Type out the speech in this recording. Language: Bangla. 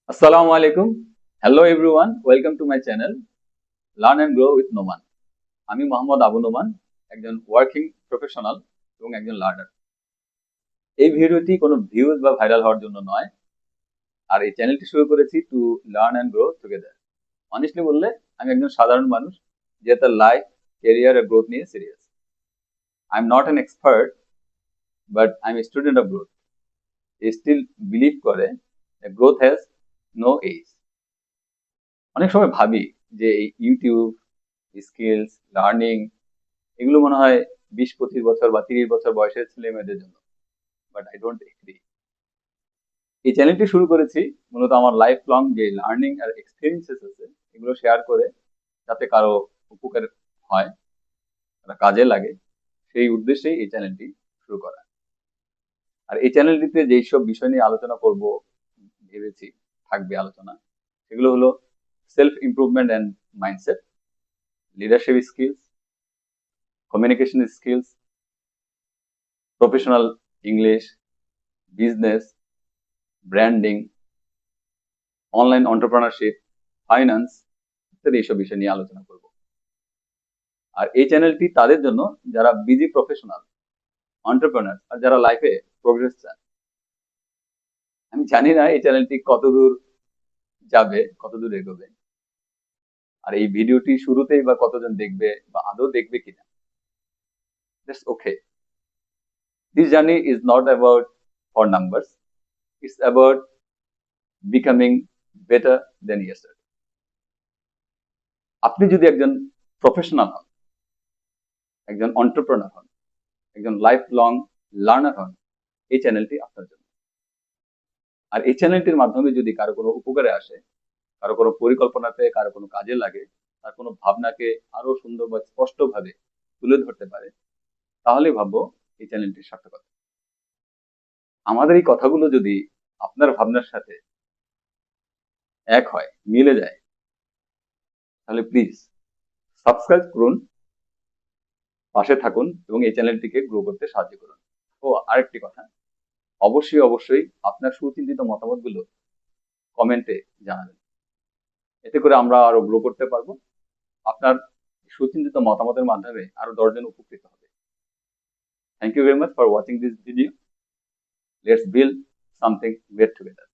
Assalamu alaikum. Hello everyone. Welcome to my channel Learn and Grow with Noman. আমি মোহাম্মদ আবু নোমান, একজন ওয়ার্কিং প্রফেশনাল এবং একজন লার্নার। এই ভিডিওটি কোনো ভিউজ বা ভাইরাল হওয়ার জন্য নয়, আর এই চ্যানেলটি শুরু করেছি to learn and grow together. Honestly বললে আমি একজন সাধারণ মানুষ যে তার লাইফ, ক্যারিয়ার আর গ্রোথ নিয়ে সিরিয়াস। I am not an expert, but I am student of growth. Still believe করে গ্রোথ হ্যাজ নো এজ। অনেক সময় ভাবি যে এই ইউটিউব, স্কিলস, লার্নিং এগুলো মনে হয় 20-25 বছর বা 30 বছর বয়সের ছেলে মেয়েদের জন্য, বাট আই ডোন্ট এগ্রি। এই চ্যানেলটি শুরু করেছি মূলত আমার লাইফ লং যে লার্নিং আর এক্সপিরিয়েন্সেস আছে এগুলো শেয়ার করে, যাতে কারো উপকার হয়, তারা কাজে লাগে, সেই উদ্দেশ্যেই এই চ্যানেলটি শুরু করা। আর এই চ্যানেলটিতে যেই সব বিষয় নিয়ে আলোচনা করব ভেবেছি থাকবে আলোচনা, সেগুলো হলো self improvement and mindset, leadership skills, communication skills, professional English, business, branding, online entrepreneurship, finance ইত্যাদি এইসব বিষয় নিয়ে আলোচনা করব। আর এই চ্যানেলটি তাদের জন্য যারা বিজি প্রফেশনাল, এন্টারপ্রেনার আর যারা লাইফে প্রোগ্রেস চান। আমি জানি না এই চ্যানেলটি কতদূর যাবে, কতদূর এগোবে, আর এই ভিডিওটি শুরুতেই বা কতজন দেখবে বা আদৌ দেখবে কিনা, that's okay. This journey is not about for numbers, it's about becoming better than yesterday. আপনি যদি একজন প্রফেশনাল হন, একজন এন্টারপ্রেনার হন, একজন লাইফ লং লার্নার হন, এই চ্যানেলটি আপনার জন্য। আর এই চ্যানেলটির মাধ্যমে যদি কারো কোনো উপকারে আসে, কারো কোনো পরিকল্পনাতে, কারো কোনো কাজে লাগে, তার কোনো ভাবনাকে আরো সুন্দর বা স্পষ্টভাবে তুলে ধরতে পারে, তাহলে ভাববো এই চ্যানেলটির সার্থকতা। আমাদের এই কথাগুলো যদি আপনার ভাবনার সাথে এক হয়, মিলে যায়, তাহলে প্লিজ সাবস্ক্রাইব করুন, পাশে থাকুন এবং এই চ্যানেলটিকে গ্রো করতে সাহায্য করুন। ও আরেকটি কথা, অবশ্যই আপনার সুচিন্তিত মতামতগুলো কমেন্টে জানাবেন, এতে করে আমরা আরো গ্রো করতে পারবো। আপনার সুচিন্তিত মতামতের মাধ্যমে আরো 10 জন উপকৃত হবে। Thank you very much for watching this video. Let's build something great together.